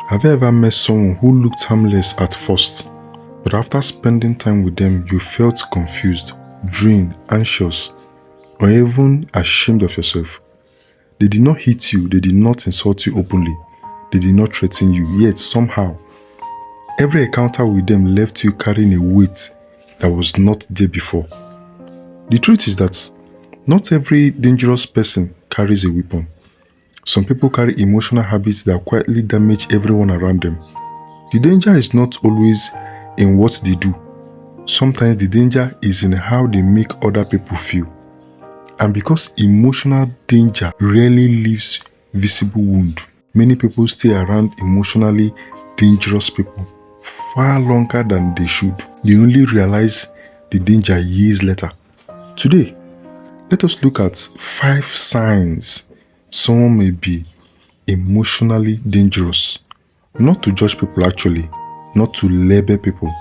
Have you ever met someone who looked harmless at first, but after spending time with them, you felt confused, drained, anxious, or even ashamed of yourself? They did not hit you, they did not insult you openly, they did not threaten you, yet somehow, every encounter with them left you carrying a weight that was not there before. The truth is that not every dangerous person carries a weapon. Some people carry emotional habits that quietly damage everyone around them. The danger is not always in what they do. Sometimes the danger is in how they make other people feel. And because emotional danger rarely leaves visible wound, many people stay around emotionally dangerous people far longer than they should. They only realize the danger years later. Today, let us look at 5 signs someone may be emotionally dangerous. Not to judge people actually, not to label people,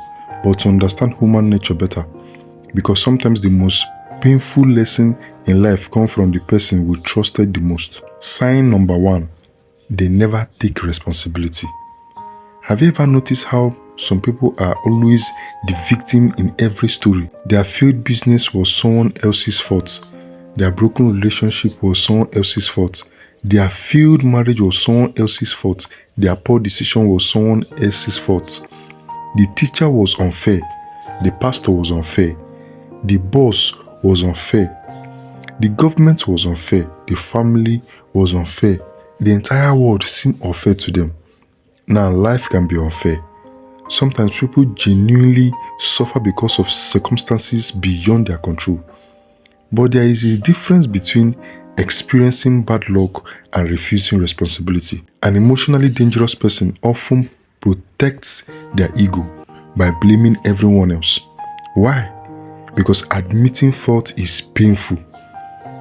but to understand human nature better. Because sometimes the most painful lesson in life comes from the person we trusted the most. Sign number 1, they never take responsibility. Have you ever noticed how some people are always the victim in every story? Their failed business was someone else's fault. Their broken relationship was someone else's fault. Their failed marriage was someone else's fault. Their poor decision was someone else's fault. The teacher was unfair. The pastor was unfair. The boss was unfair. The government was unfair. The family was unfair. The entire world seemed unfair to them. Now, life can be unfair. Sometimes people genuinely suffer because of circumstances beyond their control. But there is a difference between experiencing bad luck and refusing responsibility. An emotionally dangerous person often protects their ego by blaming everyone else. Why? Because admitting fault is painful.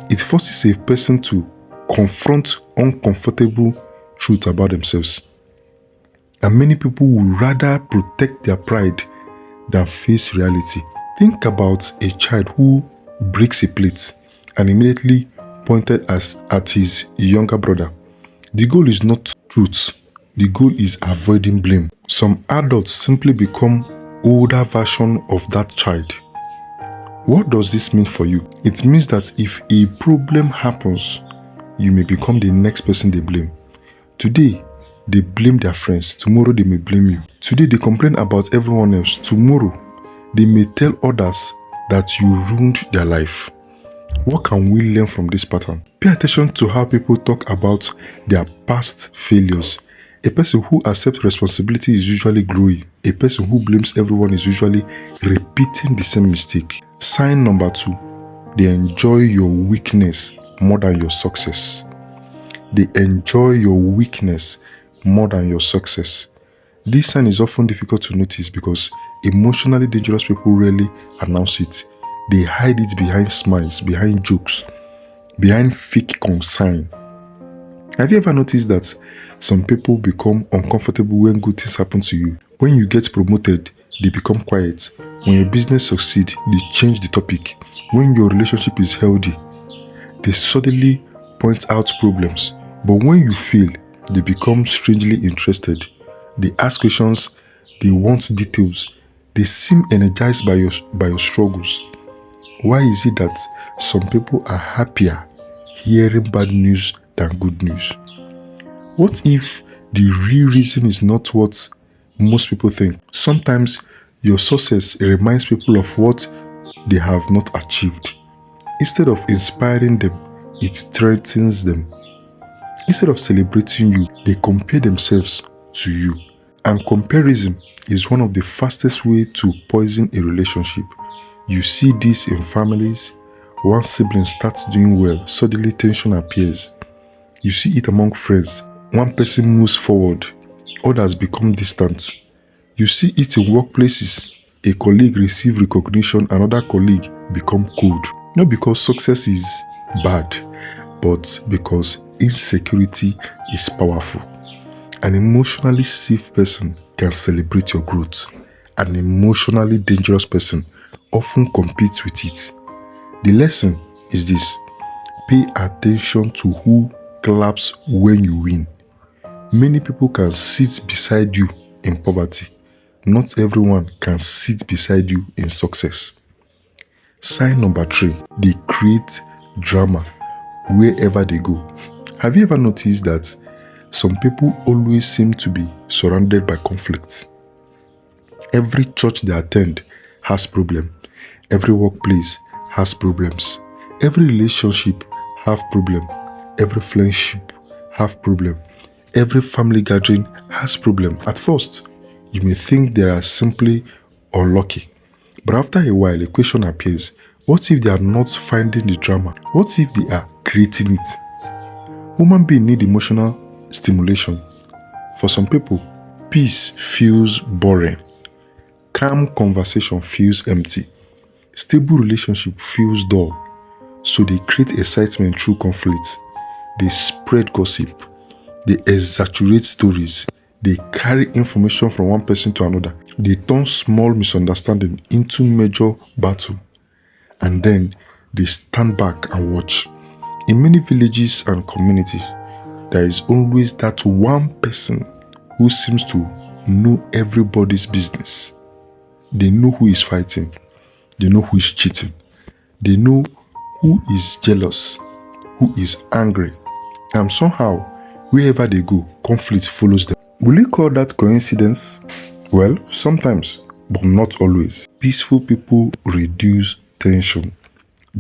It forces a person to confront uncomfortable truth about themselves. And many people would rather protect their pride than face reality. Think about a child who breaks a plate and immediately pointed at his younger brother. The goal is not truth. The goal is avoiding blame. Some adults simply become older version of that child. What does this mean for you? It means that if a problem happens, you may become the next person they blame. Today, they blame their friends. Tomorrow, they may blame you. Today, they complain about everyone else. Tomorrow, they may tell others that you ruined their life. What can we learn from this pattern? Pay attention to how people talk about their past failures. A person who accepts responsibility is usually growing. A person who blames everyone is usually repeating the same mistake. Sign number 2, they enjoy your weakness more than your success. They enjoy your weakness more than your success. This sign is often difficult to notice because emotionally dangerous people rarely announce it. They hide it behind smiles, behind jokes, behind fake concern. Have you ever noticed that some people become uncomfortable when good things happen to you? When you get promoted, they become quiet. When your business succeeds, they change the topic. When your relationship is healthy, they suddenly point out problems. But when you fail, they become strangely interested. They ask questions, they want details. They seem energized by your struggles. Why is it that some people are happier hearing bad news than good news? What if the real reason is not what most people think? Sometimes your success reminds people of what they have not achieved. Instead of inspiring them, it threatens them. Instead of celebrating you, they compare themselves to you. And comparison is one of the fastest ways to poison a relationship. You see this in families. One sibling starts doing well, suddenly tension appears. You see it among friends. One person moves forward, others become distant. You see it in workplaces. A colleague receives recognition, another colleague become cold. Not because success is bad, but because insecurity is powerful. An emotionally safe person can celebrate your growth. An emotionally dangerous person often competes with it. The lesson is this: pay attention to who claps when you win. Many people can sit beside you in poverty. Not everyone can sit beside you in success. Sign number 3, they create drama wherever they go. Have you ever noticed that some people always seem to be surrounded by conflicts? Every church they attend has problem. Every workplace has problems. Every relationship have problem. Every friendship have problem. Every family gathering has problem. At first, you may think they are simply unlucky. But after a while, a question appears. What if they are not finding the drama? What if they are creating it? Human beings need emotional stimulation. For some people, peace feels boring. Calm conversation feels empty. Stable relationship feels dull. So they create excitement through conflict. They spread gossip. They exaggerate stories. They carry information from one person to another. They turn small misunderstanding into major battle. And then they stand back and watch. In many villages and communities, there is always that one person who seems to know everybody's business. They know who is fighting. They know who is cheating. They know who is jealous, who is angry. And somehow, wherever they go, conflict follows them. Will you call that coincidence? Well, sometimes, but not always. Peaceful people reduce tension.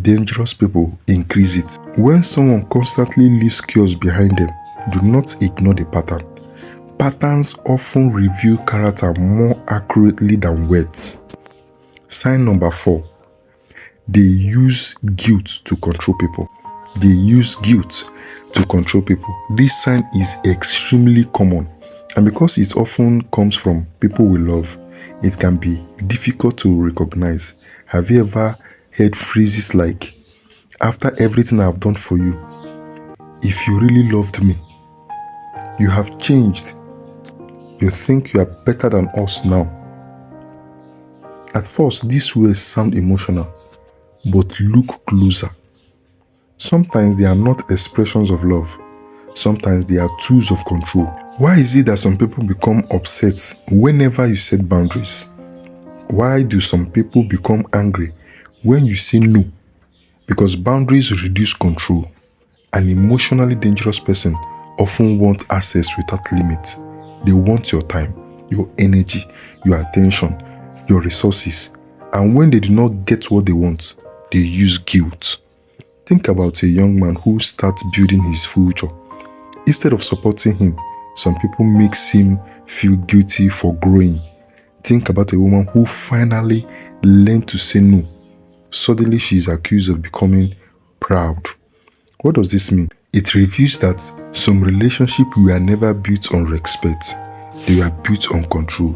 Dangerous people increase it. When someone constantly leaves chaos behind them, do not ignore the pattern. Patterns often reveal character more accurately than words. Sign number 4. They use guilt to control people. They use guilt to control people. This sign is extremely common, and because it often comes from people we love, it can be difficult to recognize. Have you ever heard phrases like, "After everything I've done for you, if you really loved me, you have changed. You think you are better than us now." At first, these words sound emotional, but look closer. Sometimes they are not expressions of love. Sometimes they are tools of control. Why is it that some people become upset whenever you set boundaries? Why do some people become angry when you say no? Because boundaries reduce control. An emotionally dangerous person often wants access without limit. They want your time, your energy, your attention, your resources. And when they do not get what they want, they use guilt. Think about a young man who starts building his future. Instead of supporting him, some people make him feel guilty for growing. Think about a woman who finally learned to say no. Suddenly she is accused of becoming proud. What does this mean? It reveals that some relationships were never built on respect. They were built on control.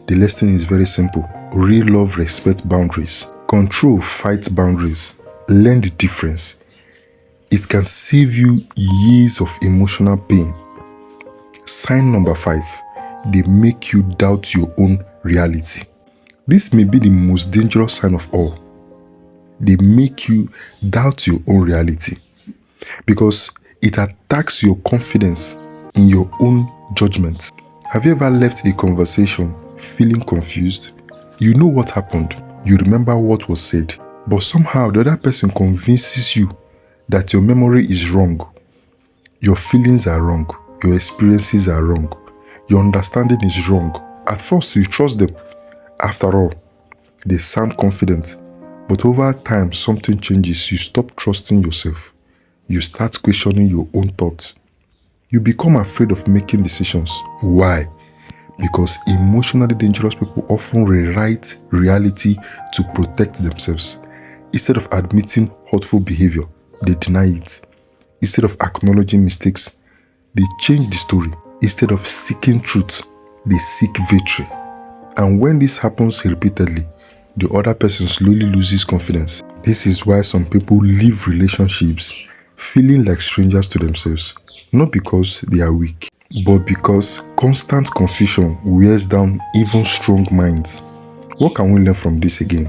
The lesson is very simple. Real love respects boundaries. Control fights boundaries. Learn the difference. It can save you years of emotional pain. Sign number 5. They make you doubt your own reality. This may be the most dangerous sign of all. They make you doubt your own reality because it attacks your confidence in your own judgment. Have you ever left a conversation feeling confused? You know what happened. You remember what was said. But somehow the other person convinces you that your memory is wrong. Your feelings are wrong. Your experiences are wrong. Your understanding is wrong. At first, you trust them. After all, they sound confident. But over time, something changes. You stop trusting yourself. You start questioning your own thoughts. You become afraid of making decisions. Why? Because emotionally dangerous people often rewrite reality to protect themselves. Instead of admitting hurtful behavior, they deny it. Instead of acknowledging mistakes, they change the story. Instead of seeking truth, they seek victory. And when this happens repeatedly, the other person slowly loses confidence. This is why some people leave relationships feeling like strangers to themselves. Not because they are weak, but because constant confusion wears down even strong minds. What can we learn from this again?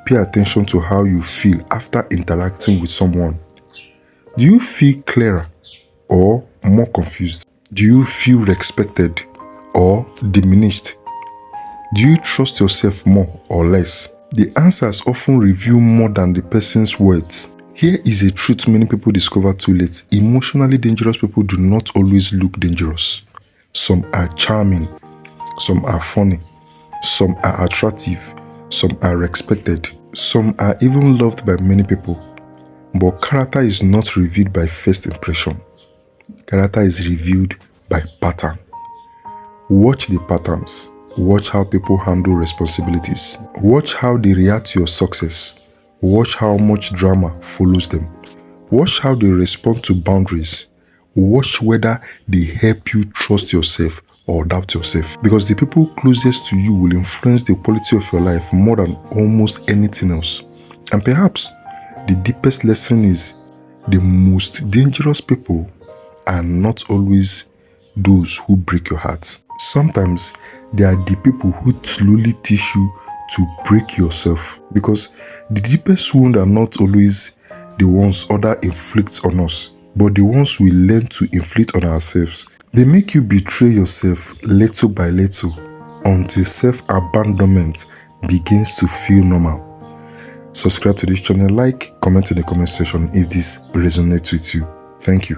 Pay attention to how you feel after interacting with someone. Do you feel clearer or more confused? Do you feel respected or diminished? Do you trust yourself more or less? The answers often reveal more than the person's words. Here is a truth many people discover too late. Emotionally dangerous people do not always look dangerous. Some are charming, some are funny, some are attractive, some are respected, some are even loved by many people. But character is not revealed by first impression. Character is revealed by pattern. Watch the patterns. Watch how people handle responsibilities. Watch how they react to your success. Watch how much drama follows them. Watch how they respond to boundaries. Watch whether they help you trust yourself or doubt yourself. Because the people closest to you will influence the quality of your life more than almost anything else. And perhaps the deepest lesson is the most dangerous people are not always those who break your heart. Sometimes they are the people who slowly teach you to break yourself, because the deepest wounds are not always the ones others inflict on us, but the ones we learn to inflict on ourselves. They make you betray yourself little by little until self-abandonment begins to feel normal. Subscribe to this channel, like, comment in the comment section if this resonates with you. Thank you.